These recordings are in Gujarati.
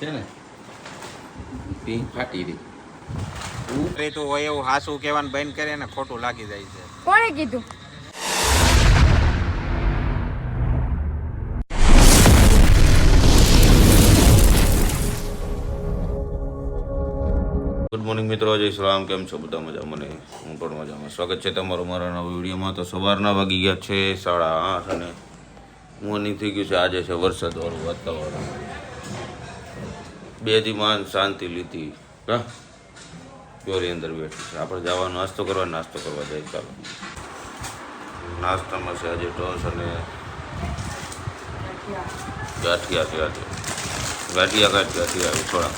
છે ને પી ફાટી રહી. ઉપરે તો હોય એવું હાસું કહેવાનું બંધ કરે ને ખોટું લાગી જાય છે. કોણે કીધું? ગુડ મોર્નિંગ મિત્રો, જય શ્રી રામ. કેમ છો બધા? મજા? મને હું પણ મજામાં. સ્વાગત છે તમારું મારા નવા વિડીયોમાં. તો સવારના વાગી ગયા છે 8:30 અને મોર્નિંગ થઈ ગયું છે. આજે છે વરસાદવાળું વાતાવરણ. બે દીમાં શાંતિ લીધી. હા, ચોરી અંદર બેઠી છે. આપણે જવાનો નાસ્તો કરવા જાય. ચાલો, નાસ્તામાં છે આજે ટોસ અને ગાંઠિયા થોડા.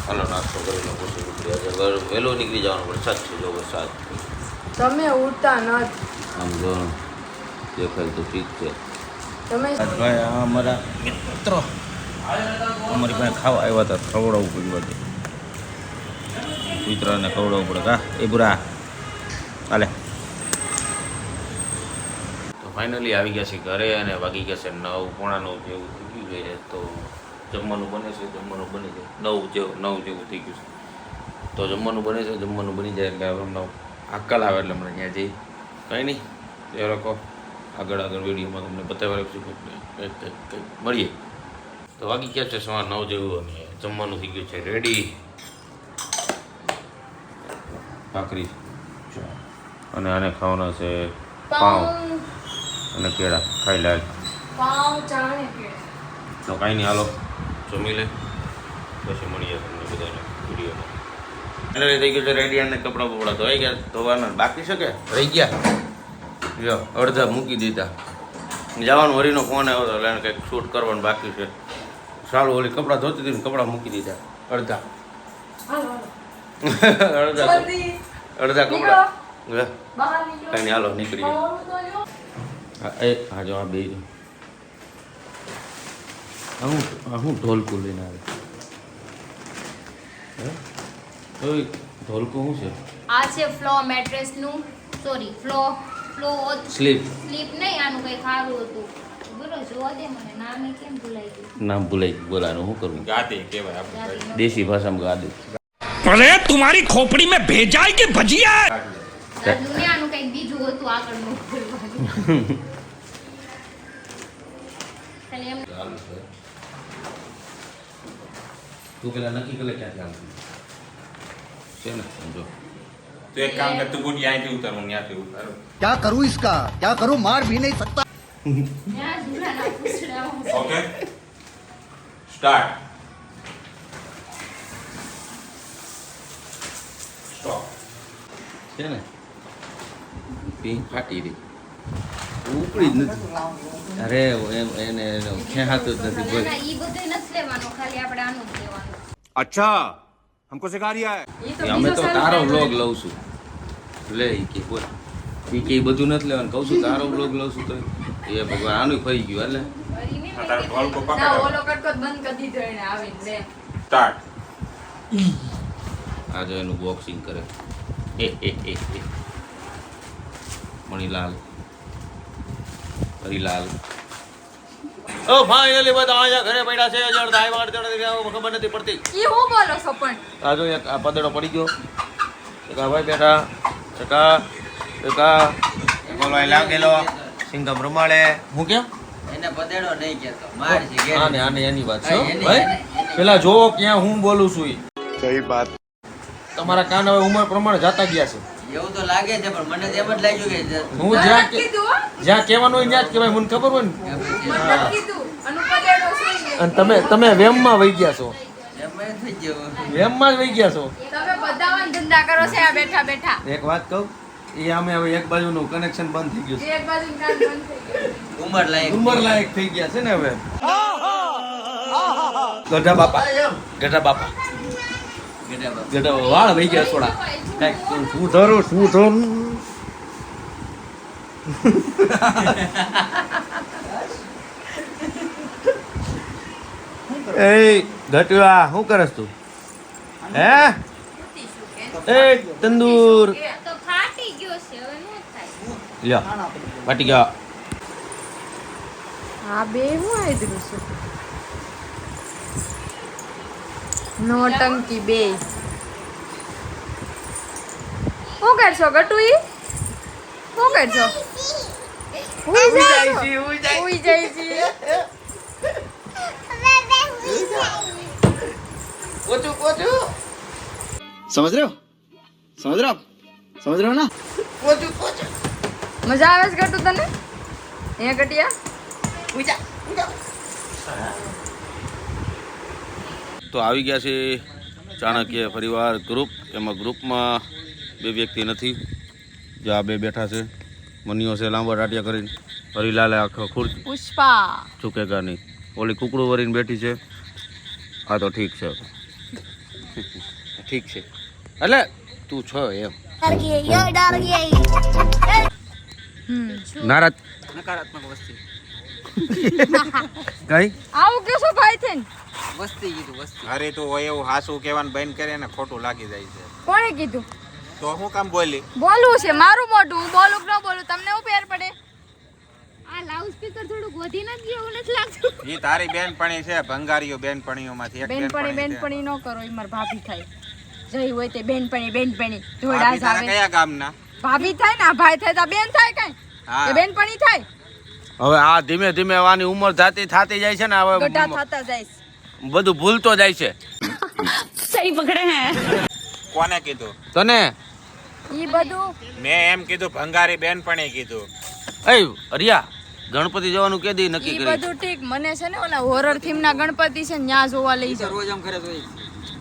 હાલો, નાસ્તો કરીને પછી નીકળી. આજે વહેલો નીકળી જવાનું. વરસાદ છે, જો વરસાદ. તમે ઉડતા નથી. આમ જો દેખાય તો ઠીક છે. તમે ભાઈ અમારા મિત્રો અમારી પાસે ખાવા આવ્યા હતા. ખવડાવવું પડ્યું હતું. કૂતરાને ખવડાવવું પડે. કા એ બુરા હાલે. તો ફાઇનલી આવી ગયા છે ઘરે અને વાગી ગયા છે 9, 9:15 જેવું થઈ ગયું છે. તો જમવાનું બને છે. જમવાનું બની જાય 9 જેવું થઈ ગયું છે. તો જમવાનું બને છે. જમવાનું બની જાય એટલે હમણાં આકલ આવે એટલે હમણાં ત્યાં જઈ કંઈ નહીં. એ લોકો આગળ વિડીયોમાં તમને બતાવ્યા કંઈક મળીએ. તો વાગી ગયા છે 9:15 જેવું અને જમવાનું થઈ ગયું છે રેડી. ભાખરી અને આને ખાવાના છે પાઉં અને કેળા. ખાઈ લે. પાવ ચાણે કે તો કાંઈ નહીં, હાલો જમી લે પછી મળીએ તમને બધાને વિડીયોમાં. એને થઈ ગયું છે રેડી અને કપડાં બપડા ધોઈ ગયા. ધોવાના બાકી છે કે રહી ગયા? જો અડધા મૂકી દીધા. જવાનું હરીનો ફોન આવ્યો હતો એટલે એને કંઈક શૂટ કરવાનું બાકી છે. સારું, ઓલી કપડાં ધોતી હતી ને કપડાં મૂકી દીધા અડધા. અડધા કપડાં કાંઈ નહીં, હાલો નીકળી જાય. હા જો આ બે હું ઢોલકું લઈને આવે. ઢોલકું શું છે? આ છે ફ્લો મેટ્રેસ નું, સોરી ફ્લો સ્લીપ નહીં, આનું કઈ ખારું હતું. બોલો જોવા દે મને, નામ કેમ ભૂલાઈ ગયું? નામ ભૂલાઈ ગયું. બોલાનું શું કરવું? ગાદી કહેવાય આપણે. ગાદી. દેશી ભાષામાં ગાદી. अरे तुम्हारी खोपड़ी में भेजा है कि भजिया है? ગાદલું ને આનું કઈક બીજું હતું આગળનું બોલવાનું. ખાલી એમ તું પેલા નક્કી કરે ક્યાંથી આવતું છે ને? સમજો તો એક કામ કર, તું ગુડી અહીંથી ઉતાર, હું ત્યાંથી ઉતારું. क्या करूं इसका क्या करूं मार भी नहीं सकता ત્યાં જુરાના પૂછડાઓ. Okay, start. સ્ટોપ. છે ને પી ફાટી રહી. ઉપડી જ નથી. અરે એને ખેંચાતું જ નથી. ના, ઈ બધું નથી લેવાનું, ખાલી આપણે આનું જ લેવાનું. अच्छा हमको सिखा रिया है. ઈ તો અમે બીજો તો સાલ તારો થાય. વ્લોગ લઉં છું. લે ઈ કે બોલ. ઈ કે બધું નથી લેવાનું. કહું છું તારો વ્લોગ લઉં છું તો એ ભગવાન આનું ફરી ગયું. એટલે વળી નહીં તારો ઢોલ કો ના, પકડ. ઓલો કટકો જ બંધ કરી દીધો એને આવીને લે. સ્ટાર્ટ. આજે એનું બોક્સિંગ કરે. મણીલાલ હરીલાલ. ઓ ફાઇનલી બધા અહીંયા ઘરે પડ્યા છે. જડતા આવ્યા ખબર નથી પડતી. ઈ હું બોલો છો પણ? આ જો એક આ પદડો પડી ગયો. એક આ ભાઈ બેઠા. ચકા બોલો અહીં લાગેલો. સિંગમ રમાડે. હું કેમ એને પદેડો નહીં કેતો માર છે કે આને આને એની વાત છે હો, ભાઈ. પેલા જોવો ક્યાં હું બોલું છું. सही बात તમારા કાન હવે ઉંમર પ્રમાણે જાતા ગયા છે. એવું તો લાગે છે પણ મને તો એમ જ લાગ્યું કે હું મને જ્યાં નથી કીધું હો. જ્યાં કહેવાનું હોય ત્યાં જ કહેવાય. મને ખબર હોય ને. મને નથી કીધું. અનુપદેડો શું છે? અને તમે વેમમાં વહી ગયા છો. એમ જ થઈ ગયું. વેમમાં જ વહી ગયા છો. તમે બધા ધંધા કરો છો આ બેઠા બેઠા. એક વાત કહું, એ અમે હવે એક બાજુનું કનેક્શન બંધ થઈ ગયું છે. એક બાજુ કાન બંધ થઈ ગયું. ઉંમર લાયક ઉંમર લાયક થઈ ગયા છે ને હવે. ગઢા બાપા ગેટા બાપા. ગઢા વાળ વહી ગયા થોડા. કાંઈક શું ધરું એ ઘટવા શું કરસ તું? હે એ તંદૂર આ તો ફાટી ગયો છે, હવે નો થાય. લ્યો ફાટી ગયા. આ બે હું આદરું છું નોટંકી બે શું કરશો ગટુઈ શું કરશો ઉઈ જાય છે समझ रहे हो आप समझ रहे हो ना મજા આવે છે ગટુ તને અહીંયા ગટિયા તો આવી ગયા છે ચાણક્ય પરિવાર ગ્રુપ. એમાં ગ્રુપમાં બે વ્યક્તિ નથી, જે આ બે બેઠા છે. મનીઓ છે લાંબા ટાટિયા કરીને, હરિલાલે આખો ખુરશી પુષ્પા ચૂકેગા નહીં. ઓલી કુકડું વરીને બેઠી છે. હા તો ઠીક છે, ઠીક છે. એટલે તું છો એમ નારાજ નકારાત્મક વસ્તી કઈ આવું કેસો ભાઈ છે ને વસ્તી કીધું વસ્તી. અરે તું હોય એવું હાસું કહેવાનું બંધ કરે ને ખોટું લાગી જાય છે. કોણે કીધું તો હું કામ બોલી? બોલવું છે મારું મોઢું હું બોલું કે ન બોલું તમને હું ફેર પડે આ લાઉડ સ્પીકર થોડુંક વધી નથી ગયું નથી લાગતું. ઈ તારી બેનપણી છે, ભંગારીઓ બેનપણીઓમાંથી એક બેનપણી બેનપણી છે. બેનપણી ન કરો ઈ માર ભાભી થાય જઈ હોય તે બેનપણી બેનપણી ભાભી જોડા તારા આવે કયા ગામના? ભાભી થાય ને આ ભાઈ થાય તો આ બેન થાય કઈ હા. કે બેનપણી થાય હવે આ ધીમે ધીમે વાની ઉંમર થતી જાય છે ને, ગઢા હવે થતા જાય બધું ભૂલતો જાય છે. કોને કીધું? તને ઈ બધું મેં એમ કીધું ભંગારી બેનપણી કીધું. એ રિયા ગણપતિ જવાનું કે દી નક્કી ઈ કરી? બધું ઠીક મને છે ને ઓલા હોરર થીમ ના ગણપતિ છે ને ન્યા જોવા લઈ જાવ રોજ આમ કરે તો એ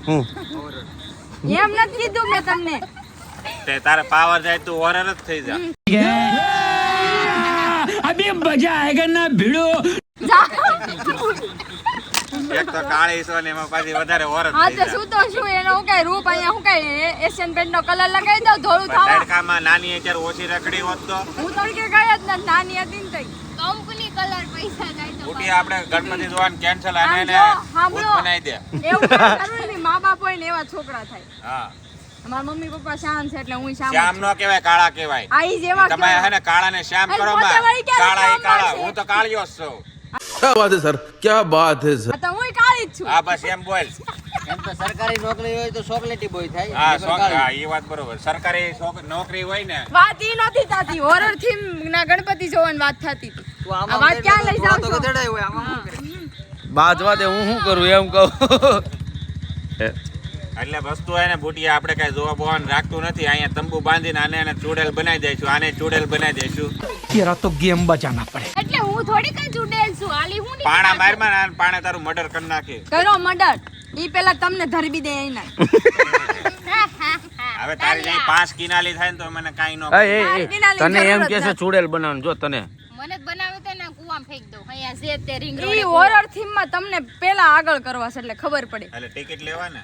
હું એમ નથી કીધું મેં તમને તે તારે પાવર જાય તું હોરર જ થઈ જા. अभी मजा आएगा ना भिड़ो. એક તો કાળી છો ને એમાં પાછી વધારે હોરર હા થઈ તો જા. શું તો શું એનો હું કઈ રૂપ અહીંયા હું કઈ એશિયન પેન્ટ નો કલર લગાવી દઉં ધોળું થવા તડકામાં નાની અત્યારે ઓછી રખડી હોત તો હું તડકે ગઈ જ નથી નાની હતી ને તઈ કંપની કલર પૈસા જાય તો ઉઠી આપણે ગણપતિ જોવાનું કેન્સલ અને આમ એને જો, ભૂત સાંભળો. બનાવી દે. એવું કાંઈ જરૂરી નહીં મા બાપ હોય ને એવા છોકરા થાય હા, અમારા મમ્મી પપ્પા શામ છે એટલે હું શામ શ્યામ નો કહેવાય, કાળા કહેવાય. આ ઈ જેવા તમે હે ને કાળા ને શ્યામ અરે કરો પોતે માં, વળી ક્યારે કાળા એ શ્યામ કાળા, મળશે? હું તો કાળિયો જ છું. क्या बात है सर, क्या बात है सर. આ તો હું કાળી જ છું હા બસ એમ બોલ. એમ તો સરકારી નોકરી હોય તો ચોકલેટી બોય થાય. હા નકર કાળી. હા, એ વાત બરોબર. સરકારી નોકરી હોય ને વાત ઈ નથી થતી હોરર થીમ ના ગણપતિ જોવાની વાત થતી હતી તું આમ આ આમ વાત કરે ક્યાં તો લઈ થોડા જાવ તો છો? ગધેડાય હોય, આમ આમ કરે. બાજવા દે, હું શું કરું એમ કહું. એટલે વસ્તુ હે ને બુટિયા આપણે કઈ જોવા બોવાનું રાખતું નથી. અહીંયા તંબુ બાંધીને આને એને ચૂડેલ બનાવી દઈશું, આને ચૂડેલ બનાવી દઈશું. तेरा तो गेम बजाना पड़े. એટલે હું થોડી કઈ જુડેલ છું આલી હું પાણા મારમાં ને આને પાણે તારું મર્ડર કરી નાખી. કરો મર્ડર ઈ પેલા તમને ધરબી દે એના હવે તારી જઈ 5 કિનાલી થાય ને તો મને કાઈ ન એ, તને એમ કે છે ચૂડેલ બનાવવાનું, જો તને મને જ બનાવે તો ને કુવામાં ફેંક દઉં અહીંયા જે તે રિંગ ઈ હોરર થીમ માં તમને પેલા આગળ કરવા છે એટલે ખબર પડે એટલે ટિકિટ લેવા ને.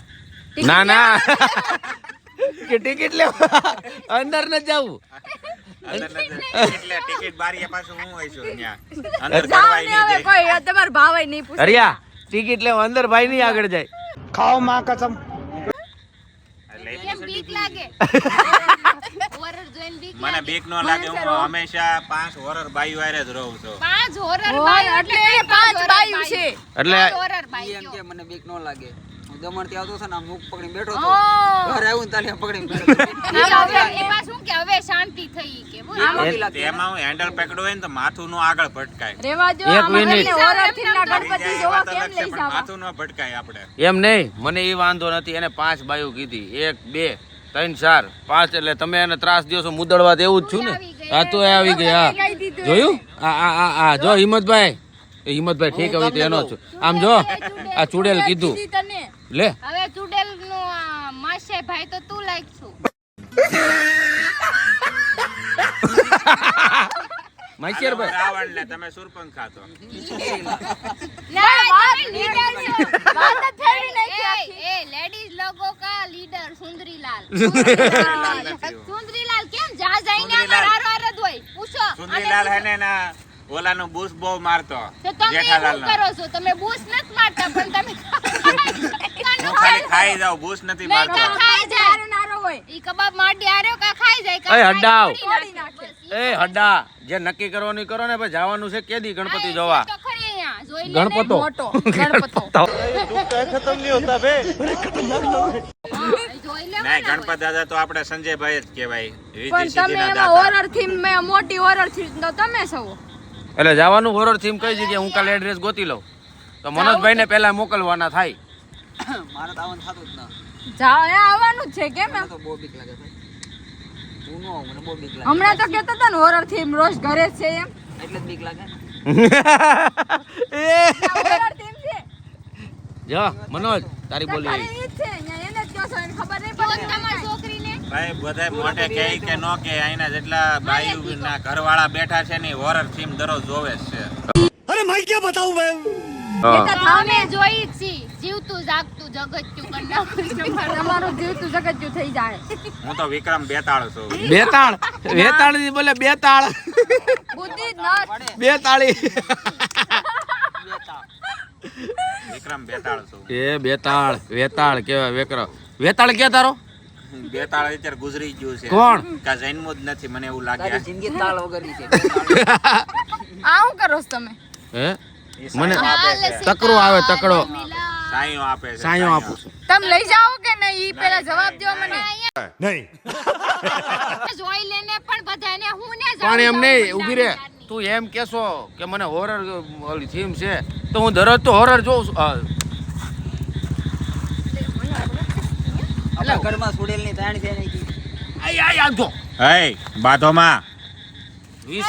ના ના કે ટિકિટ લેવા અંદર ન જવું. એટલે ટિકિટ બારીએ પાછું હું હોય છું ત્યાં અંદર જાવ કરવાય ને નહીં હવે જાય. કોઈ તમાર ભાવાય નહીં પૂછે હરિયા ટિકિટ લેવા અંદર ભાઈ નહીં આગળ જાય. એટલે કેમ બીક લાગે હોરર જોઈને બીક મને લાગે બીક નો લાગે. હું હંમેશા 5 હોરર બાઈઓ હારે જ રહું છું. 5 હોરર હોય, બાયું એટલે એ 5 બાયું છે એટલે હોરર ઈ બાયું એમ કે મને બીક ન લાગે. હું દમણથી આવતો છે ને આમ મુખ પકડીને બેઠો ઓ. તો ઘરે આવું ને તાલી પકડીને બેઠો. એ પાછું કે હવે શાંતિ થઈ કે બોલ તેમાં હું હેન્ડલ પકડ્યું હોય ને તો માથું નો આગળ ભટકાય. રેવા જો એક આમાં મિનિટ. તમને હોરર થીમ ના બીજા ગણપતિ એ જોવા વાત કેમ અલગ છે, લઈ પણ જાવા માથું નો ભટકાય આપણે. એમ નહીં, મને એ વાંધો નથી. એને 5 બાયું કીધી, 1 2 3 4 5 એટલે તમે એને ત્રાસ દો છો મુદડવા એવું જ છું ને. હા તો એ આવી ગઈ. હા જોયું? આ જો હિંમતભાઈ, એ હિંમતભાઈ ઠીક હવે તો એનો જ છું. આમ જો આ ચૂડેલ કીધું કીધી તને લે. હવે ચુડેલ નું માસે ભાઈ તો તું લાઈક છું માઈશેરભાઈ રાવણ ને તમે સુરપંખા તો. लेडीज लोगों का लीडर सुंदरीलाल सुंदरीलाल કેમ જા જઈને અમાર હારો હારો જ હોય પૂછો સુંદરીલાલ હે ને ના ઓલાનું બૂસ બહુ મારતો તો તમે જેઠાલાલ શું કરો છો તમે બૂસ નથી મારતા પણ તમે હું ખાલી ખાઈ જાઉં, બૂસ નથી નહીં મારતો. કા ખાઈ જાય હારો નારો હોય ઈ કબાબ માડી આર્યો કા ખાઈ જાય કા એ હડાવ. તોડી નાખે એ હડા જે નક્કી કરવાનું કરો ને ભાઈ જવાનું છે કેદી ગણપતિ જોવા. તો ખરી જોઈ લે ને. ગણપતો મોટો ગણપતો જોઈ લે નહીં ગણપત દાદા તો આપણે સંજયભાઈ જ કહેવાય રીતિ પણ તમે સીધીના એમાં દાતા હોરર થીમ મેં મોટી હોરર થીમ તો તમે સૌ એટલે જવાનું હોરર થીમ કઈ જગ્યાએ હું કાલે એડ્રેસ ગોતી લઉં તો મનોજભાઈને પહેલા મોકલવાના થાય. મારે તો આવવાનું થતું જ ના. જાઓ એ આવવાનું જ છે કેમ એમ મને તો બહુ બીક લાગે ભાઈ. હું ન આવું, મને બહુ બીક લાગે. હમણાં તો કહેતા હતા ને હોરર થીમ રોજ ઘરે જ છે એમ એટલે જ બીક લાગે ને. હોરર થીમ છે જો મનોજ તારી બોલી ખાલી ઈ જ છે અહીંયા એને જ કહો છો એને ખબર નહીં પડે તમારી છોકરીને ભાઈ બધા મોઢે કહે કે નો કે અહીંના જેટલા બાયુ ના ઘરવાળા બેઠા છે ને હોરર થીમ દરરોજ જોવે જ છે. अरे मैं क्या बताऊं मैं અમે જોઈ જ છી જીવતું જાગતું જગત્યું કરી નાખું છું. તમારું જીવતું જગત્યું થઈ જાય હું તો વિક્રમ બેતાળ છું. બેતાળ વેતાળ ની બોલે બેતાળ બુદ્ધિ જ ન બેતાળી વિક્રમ બેતાળ છું. એ બેતાળ વેતાળ કેવાય વેતાળ કે તારો બેતાળ અત્યારે ગુજરી ગયું છે. કોણ? કા જન્મું જ નથી મને એવું લાગે. તારી જિંદગી તાળ વગરની છે. આ શું કરો છો તમે હે મને ચાલે તકડો આવે તકડો સાયો આપે છે. સાયો આપું છું. તમે લઈ જાઓ કે નહીં ઈ પેલા જવાબ દો મને नहीं જોઈ લેને પણ બધાને હું ને પણ એમ નહીં ઊભી રે તું એમ કેશો કે મને હોરર ઓલી થીમ છે તો હું દરરોજ તો હોરર જોઉં છું. આપણા ઘરમાં સુડેલની તાણ છે ને ઈ. આ જો હે બાધોમાં 20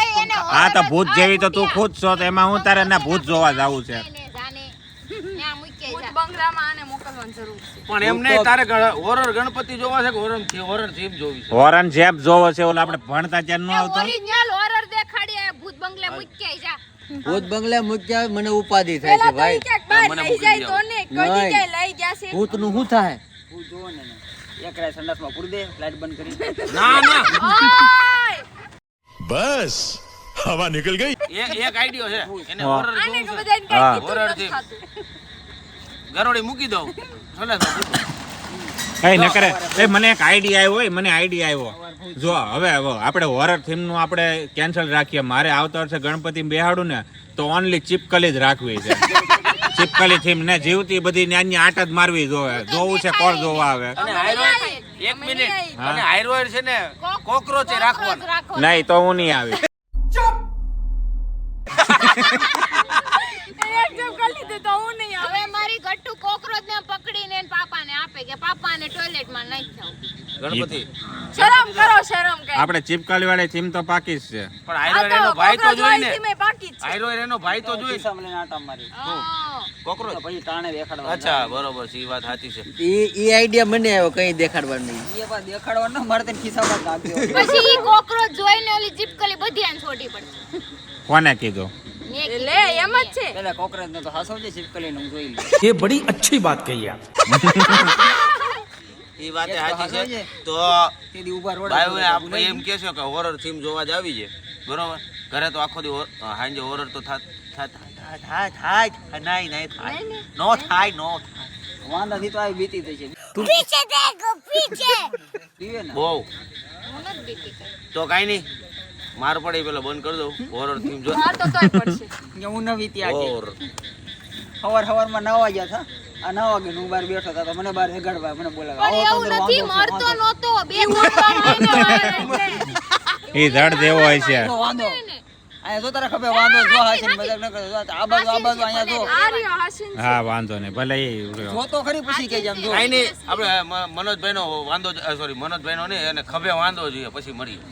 આ તો ભૂત જેવી તો તું ખુદ છો તો એમાં હું તારે ના ભૂત જોવા જાવું છે. જાને ત્યાં મૂકી ભૂત જા બંગલામાં આને મોકલવાની જરૂર છે પણ એમ નહીં તારે હોરર ગણપતિ જોવા છે કે હોરર થીમ જોવી છે હોરન જેમ જોવો છે ઓલા આપણે ભણતા ત્યાં ન આવતો. ઓરિજિનલ હોરર દેખાડી ભૂત બંગલે મૂકી જા ભૂત બંગલે મૂક્યા મને ઉપાધિ થાય છે પેલા તો ભાઈ. ઈ ક્યાંક બહાર મને લઈ મૂકી જાય દો. તો ને કોઈ નહીં. જગ્યાએ લઈ જશે ભૂતનું શું થાય? ભૂત જોવો ને એને. એક રાત સંડાસમાં પૂરી દે, લાઈટ બંધ કરી. ના ના ઓય! बस हवा निकल गई એક આઈડિયો છે એને હા. હોરર આને જોવું છે બધાને કાંઈ કીધું હોરર નથી થીમ. થતું. ગરોળી મૂકી દઉં ભલે તો મૂકી. કઈ ન કરે એ મને એક આઈડિયા આવ્યો મને આઈડિયા આવ્યો જો હવે આપણે હોરર થીમ નું આપણે કેન્સલ રાખીએ. મારે આવતા વર્ષે ગણપતિ બેહાડું ને તો ઓનલી ચીપકલી જ રાખવી છે. ચીપકલી થીમ ને જીવતી બધી નાની આટ જ મારવી જોવે. જોવું છે કોણ જોવા આવે. અને હાઈરોઈડ એક મિનિટ અને હાઈરોઈડ છે ને કોકરોચ રાખવાનો રાખો નહીં તો હું નહીં આવી. એક જબ કરી લીધું તો હું નહીં આવે. હવે મારી ગટ્ટુ કોકરોચ ને પકડીને એના પાપાને આપે કે પાપાને ટોયલેટ માં નાખી જાવ ગણપતિ શરમ કરો શરમ કઈ આપણે ચીપકલી વાળી થીમ તો પાકી જ છે. પણ હાઈરોઈડ એનો ભાઈ તો જોઈ ને બાકી જ છે હાઈરોઈડ એનો ભાઈ તો જોઈ ને. ખિસ્સામાં લઈને આટા મારી. કોકરોચ તો પછી ટાણે દેખાડવાનું. અચ્છા બરોબર છે ઈ વાત સાચી છે ઈ આઈડિયા મને આવ્યો કઈ દેખાડવાનું નહીં. એ પાછું દેખાડવાનું ન, મારે તને ખિસ્સામાં જ નાખી દેવાનું. પછી ઈ કોકરોચ જોઈને ઓલી ચીપકલી બધી આને છોડી પડશે કોને કીધું? મેં લે એમ જ છે પેલા કોકરેજ ને તો હસાવજે, ચીપકલીને હું જોઈ લઉં. ये बड़ी अच्छी बात कही आप ઈ વાત એક તો સાચી હાચો છે છે. તો સીધી ઊભા રોડ ભાઈઓને આપણે એમ કે છે કે હોરર થીમ જોવા જ આવી છે બરોબર ઘરે તો આખો દી હાંજે હોરર તો થાય નહીં થાય નો થાય વાંધાથી તો આવી બીતી થઈ છે. પીવે ને. બહુ હું નથી બીતી કઈ. તો કાઈ નહીં માર પડે પેલા બંધ કરી દઉં હોરર થીમ જો માર તો તોય પડશે કે હું ન વીતી આજે. હોરર સવારમાં નાવા ગયા હતા. આ નાવા ગયો ને હું બહાર બેઠો હતો તો મને બહાર જગાડવા મને બોલાવે. પણ આવો એવું તો નથી વાંધો છે, મરતો નહોતો બે મોટવાને એ ધડ દેવો હોય છે. વાંધો. વાંધો અહીંયા જો તારે ખબર વાંધો જો હાસીન મજાક ન કરતો. જો આ બાજુ અહીંયા જો. આ રહ્યો હાસીન હા વાંધો નહીં ભલે એ જો તો ખરી પછી કે જેમ જો. કાઈ નહીં આપણે મનોજભાઈ નો વાંધો સોરી મનોજભાઈ નો નહીં અને ખભે વાંધો જોઈએ પછી મળીએ